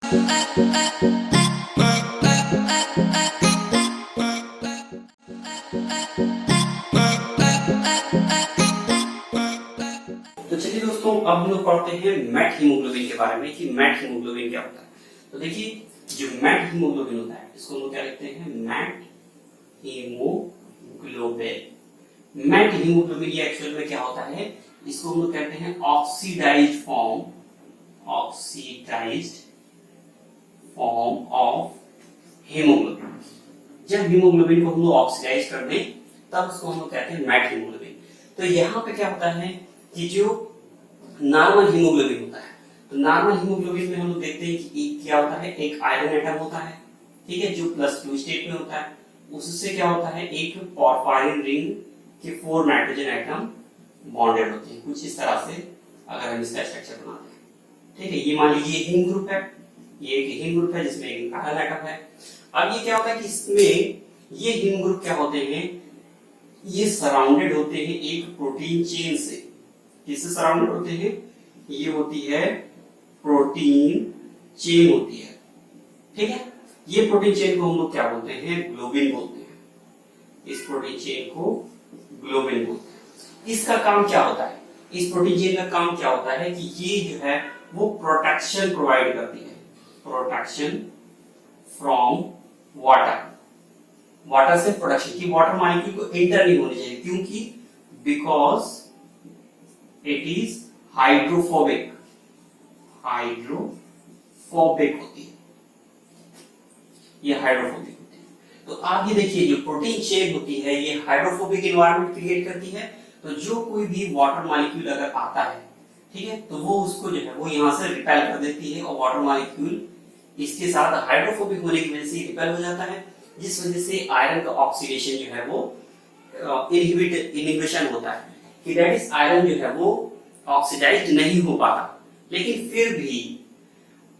तो चलिए दोस्तों, अब हम लोग पढ़ते हैं मैट हीमोग्लोबिन के बारे में कि मैट हीमोग्लोबिन क्या होता है। तो देखिए, जो मैट हीमोग्लोबिन होता है इसको हम लोग क्या लिखते हैं, मैट हीमोग्लोबिन। मैट हीमोग्लोबिन ये एक्चुअल में क्या होता है, इसको हम लोग कहते हैं ऑक्सीडाइज्ड फॉर्म ऑफ हीमोग्लोबिन। जब हीमोग्लोबिन को हम लोग ऑक्सीडाइज कर दें तब उसको हम लोग कहते हैं मैट हीमोग्लोबिन। तो यहाँ पे क्या होता है कि जो नॉर्मल हीमोग्लोबिन होता है, तो नॉर्मल हीमोग्लोबिन में हम लोग देखते हैं कि एक क्या होता है, एक आयरन एटम होता है, ठीक है, जो +2 स्टेट में होता है। उससे क्या होता है, एक पोरफायरिन रिंग के 4 नाइट्रोजन एटम बॉन्डेड होते हैं, कुछ इस तरह से अगर हम इसका स्ट्रक्चर बनाते हैं, ठीक है। ये मान लीजिए हीम ग्रुप है, ये एक हीम ग्रुप है जिसमें एक आयरन एटम है। अब ये क्या होता है कि इसमें ये हीम ग्रुप क्या होते हैं, ये सराउंडेड होते हैं एक प्रोटीन चेन से। किससे सराउंडेड होते हैं, ये होती है प्रोटीन चेन होती है, ठीक है। ये प्रोटीन चेन को हम लोग क्या बोलते हैं, ग्लोबिन बोलते हैं। इस प्रोटीन चेन को ग्लोबिन बोलते हैं। इसका काम क्या होता है, इस प्रोटीन चेन का काम क्या होता है कि ये जो है वो प्रोटेक्शन प्रोवाइड करती है, प्रोटेक्शन फ्रॉम वाटर से प्रोटेक्शन की, वाटर मॉलिक्यूल को एंटर नहीं होनी चाहिए, क्योंकि बिकॉज इट इज हाइड्रोफोबिक होती है, ये हाइड्रोफोबिक होती है। तो आप ये देखिए, जो प्रोटीन चेन होती है ये हाइड्रोफोबिक एनवायरनमेंट क्रिएट करती है। तो जो कोई भी वाटर मॉलिक्यूल अगर आता है, ठीक है, तो वो उसको जो है वो यहाँ से रिपेल कर देती है, और वाटर मॉलिक्यूल इसके साथ हाइड्रोफोबिक होने की वजह से रिपेल हो जाता है, जिस वजह से आयरन का ऑक्सीडेशन जो है वो इनहिबिशन होता है, कि दैट इज आयरन जो है वो ऑक्सीडाइज्ड नहीं हो पाता। लेकिन फिर भी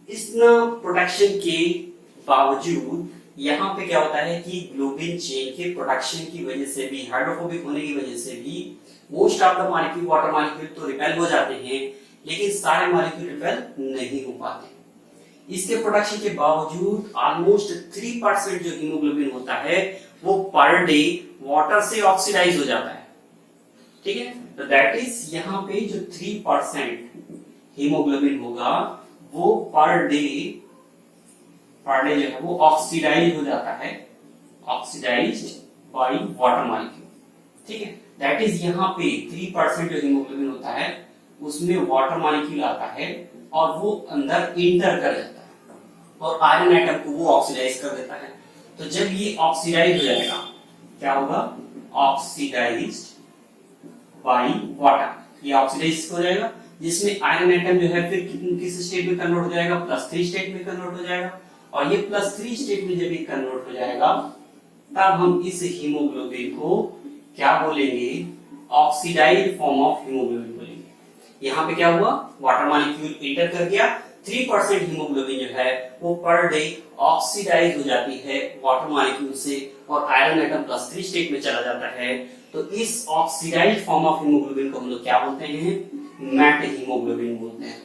इतना प्रोटेक्शन के बावजूद यहाँ पे क्या होता है कि ग्लोबिन चेन के प्रोटेक्शन की वजह से भी, हाइड्रोफोबिक होने की वजह से भी most of the molecule, water molecule तो रिपेल हो जाते हैं, लेकिन सारे मॉलिक्यूल रिपेल नहीं हो पाते। इसके प्रोडक्शन के बावजूद ऑलमोस्ट 3% जो हीमोग्लोबिन होता है वो पर डे वाटर से ऑक्सीडाइज हो जाता है, ठीक है। तो दैट इज यहाँ पे जो 3% हीमोग्लोबिन होगा वो पर डे जो है वो ऑक्सीडाइज हो जाता है, ऑक्सीडाइज्ड बाय वाटर मॉलिक्यूल, ठीक है। दैट इज यहाँ पे 3% जो हीमोग्लोबिन होता है उसमें वाटर मॉलिक्यूल आता है और वो अंदर इंटर कर जाता है और आयरन एटम को वो ऑक्सीडाइज कर देता है। तो जब ये ऑक्सीडाइज हो जाएगा, क्या होगा, ऑक्सीडाइज्ड बाय वाटर, ये ऑक्सीडाइज हो जाएगा, जिसमें आयरन एटम जो है फिर किस स्टेट में कन्वर्ट हो जाएगा, +3 स्टेट में कन्वर्ट हो जाएगा। और ये +3 स्टेट में जब ये कन्वर्ट हो जाएगा तब हम इस हीमोग्लोबिन को क्या बोलेंगे, ऑक्सीडाइज्ड फॉर्म ऑफ हीमोग्लोबिन बोलेंगे। यहाँ पे क्या हुआ, वाटर मॉलिक्यूल इंटर कर गया, 3% हीमोग्लोबिन जो है वो पर डे ऑक्सीडाइज हो जाती है वाटर मॉलिक्यूल से, और आयरन एटम +3 स्टेट में चला जाता है। तो इस ऑक्सीडाइज्ड फॉर्म ऑफ हीमोग्लोबिन को हम लोग क्या बोलते हैं, मैट हीमोग्लोबिन बोलते हैं,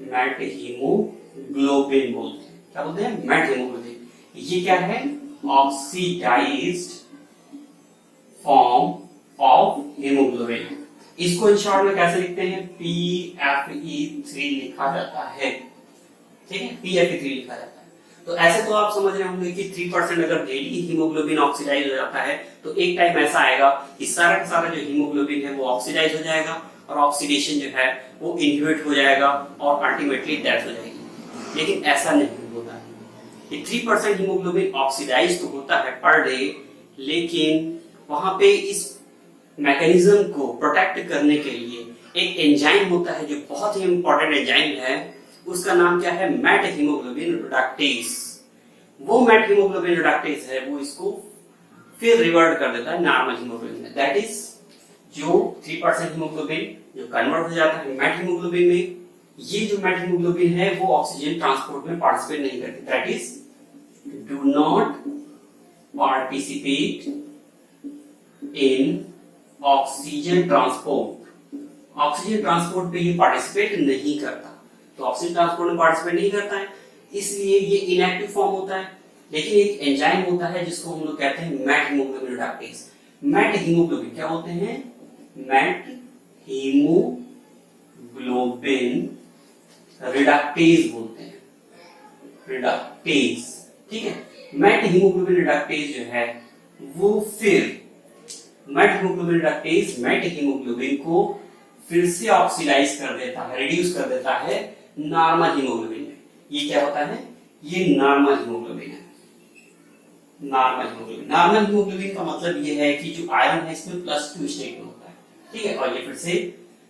मैट हीमोग्लोबिन बोलते हैं। क्या बोलते हैं, मैट हीमोग्लोबिन। ये क्या है, ऑक्सीडाइज्ड फॉर्म ऑफ हीमोग्लोबिन। इसको इन शॉर्ट में कैसे लिखते हैं, PFE3 लिखा जाता है, ठीक है, PFE3 लिखा जाता है। तो ऐसे तो आप समझ रहे होंगे कि 3% अगर डेली हीमोग्लोबिन ऑक्सीडाइज हो जाता है तो एक टाइम ऐसा आएगा कि सारा का सारा जो हीमोग्लोबिन है वो ऑक्सीडाइज हो जाएगा और ऑक्सीडेशन जो है वो इनहिबिट हो जाएगा और अल्टीमेटली डेथ हो जाएगी। लेकिन ऐसा नहीं होता है, ये 3% हीमोग्लोबिन ऑक्सीडाइज तो होता है पर डे, लेकिन वहां पे इस मैकेनिज्म को प्रोटेक्ट करने के लिए एक एंजाइम होता है जो बहुत ही इंपॉर्टेंट एंजाइम है, उसका नाम क्या है, मैट हीमोग्लोबिन रिडक्टेस। वो मैट हीमोग्लोबिन रिडक्टेस है वो इसको फिर रिवर्ट कर देता है नॉर्मल हीमोग्लोबिन में। दैट इज जो 3% हीमोग्लोबिन जो कन्वर्ट हो जाता है मैट हीमोग्लोबिन में, ये जो मैट हीमोग्लोबिन है वो ऑक्सीजन ट्रांसपोर्ट में पार्टिसिपेट नहीं करती, that is do not participate in oxygen transport. Oxygen transport पे ये पार्टिसिपेट नहीं करता, तो ऑक्सीजन ट्रांसपोर्ट में पार्टिसिपेट नहीं करता है, इसलिए ये इनएक्टिव फॉर्म होता है। लेकिन एक एंजाइम होता है जिसको हम लोग कहते हैं methaemoglobin reductase. Methaemoglobin क्या होते हैं? मैट हीमोग्लोबिन रिडक्टेज बोलते हैं, रिडक्टेज। ठीक है, मैट हीमोग्लोबिन रिडक्टेज जो है वो फिर methaemoglobin reductase methaemoglobin को फिर से ऑक्सीडाइज कर देता है, रिड्यूस कर देता है नॉर्मल हीमोग्लोबिन में। ये क्या होता है? ये नॉर्मल हीमोग्लोबिन है। नॉर्मल हीमोग्लोबिन का मतलब ये है कि जो आयरन है इसमें +2 स्टेट में होता है। ठीक है, और ये फिर से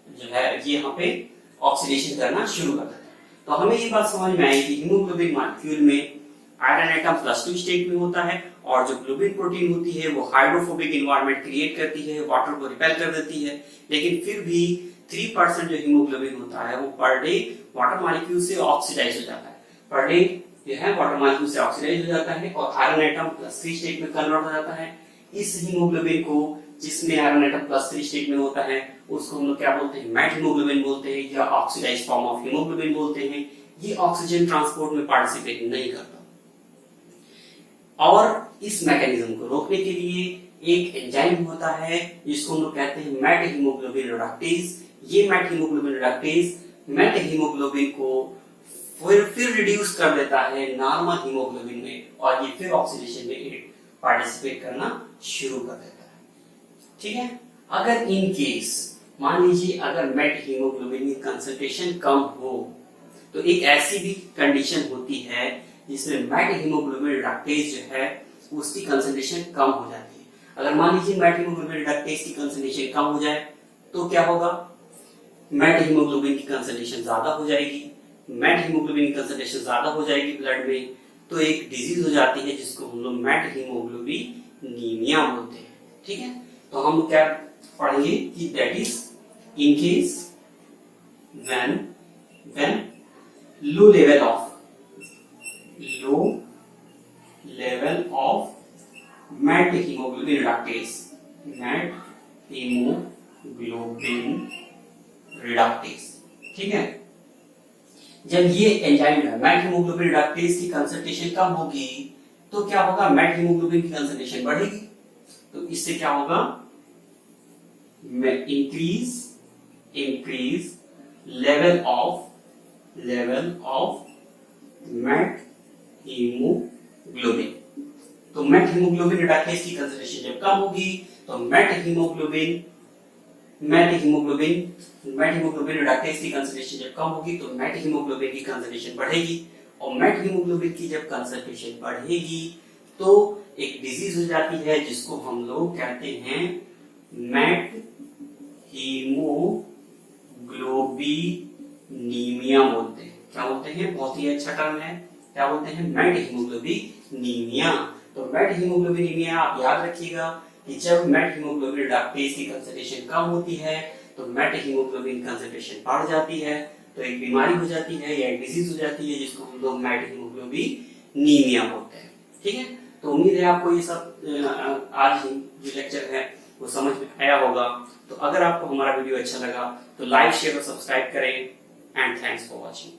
जो है ये यहाँ पे ऑक्सीडेशन करना शुरू कर देता है। तो हमें ये बात समझ में आई कि हीमोग्लोबिन मॉलिक्यूल में आयरन एटम +2 स्टेट में होता है, और जो ग्लोबिन प्रोटीन होती है वो हाइड्रोफोबिक एनवायरनमेंट क्रिएट करती है, वाटर को रिपेल कर देती है। लेकिन फिर भी 3% जो हीमोग्लोबिन होता है वो पर डे वाटर मॉलिक्यूल से ऑक्सीडाइज हो जाता है। पर डे जो है वाटर मॉलिक्यूल से ऑक्सीडाइज हो जाता है और आयरन एटम +3 स्टेट में कन्वर्ट हो जाता है। इस हीमोग्लोबिन को जिसमें आयरन एटम +3 स्टेट में होता है उसको हम लोग क्या बोलते हैं? मैट हीमोग्लोबिन बोलते हैं या ऑक्सीडाइज्ड फॉर्म ऑफ हीमोग्लोबिन बोलते हैं। ये ऑक्सीजन ट्रांसपोर्ट में पार्टिसिपेट नहीं करता। और इस मैकेनिज्म को रोकने के लिए एक एंजाइम होता है जिसको हम लोग कहते हैं मैट हीमोग्लोबिन रिडक्टेज। ये methaemoglobin reductase methaemoglobin को फिर रिड्यूस कर देता है नॉर्मल हीमोग्लोबिन में, और ये फिर ऑक्सीडेशन में पार्टिसिपेट करना शुरू कर देता है। ठीक है, अगर इन केस मान लीजिए अगर मैट हीमोग्लोबिन की कंसंट्रेशन कम हो तो एक ऐसी भी कंडीशन होती है जिसमें मैट हीमोग्लोबिन रिडक्टेज जो है उसकी कंसंट्रेशन कम हो जाती है। अगर मान लीजिए मैट हीमोग्लोबिन रिडक्टेज की कंसंट्रेशन कम हो जाए तो क्या होगा? मैट हीमोग्लोबिन की कंसंट्रेशन ज्यादा हो जाएगी। मैट हीमोग्लोबिन की कंसंट्रेशन ज्यादा हो जाएगी ब्लड में, तो एक डिजीज हो जाती है जिसको हम लोग मैट हीमोग्लोबिनीमिया बोलते हैं। ठीक है, तो हम क्या पढ़ेंगे कि that is in case when low level of methaemoglobin reductase. ठीक है, जब ये एंजाइम है मैट हीमोग्लोबिन रिडक्टेज की कंसंट्रेशन कम होगी तो क्या होगा? मैट हीमोग्लोबिन की कंसंट्रेशन बढ़ेगी। तो इससे क्या होगा? Increase level of methaemoglobin. तो मैट हीमोग्लोबिन रिडक्टेज की कंसंट्रेशन जब कम होगी तो मैट हीमोग्लोबिन रिडक्टेज की कंसंट्रेशन जब कम होगी तो मैट हीमोग्लोबिन की कंसंट्रेशन बढ़ेगी, और मैट हीमोग्लोबिन की जब कंसंट्रेशन बढ़ेगी तो एक डिजीज हो जाती है जिसको हम लोग कहते हैं मैट हीमोग्लोबिनीमिया बोलते हैं। क्या बोलते हैं? बहुत ही अच्छा टर्म है। क्या बोलते हैं? मैट हीमोग्लोबिनीमिया। तो मैट हीमोग्लोबिनीमिया आप याद रखिएगा कि जब मैट हीमोग्लोबिन रिडक्टेज की कंसंट्रेशन कम होती है तो मैट हीमोग्लोबिन कंसंट्रेशन बढ़ जाती है, तो एक बीमारी हो जाती है या एक डिजीज हो जाती है जिसको हम लोग मैट हीमोग्लोबिनीमिया बोलते हैं। ठीक है, तो उम्मीद है आपको ये सब आज जो लेक्चर है वो समझ में आया होगा। तो अगर आपको हमारा वीडियो अच्छा लगा तो लाइक, शेयर और सब्सक्राइब करें। And thanks for watching.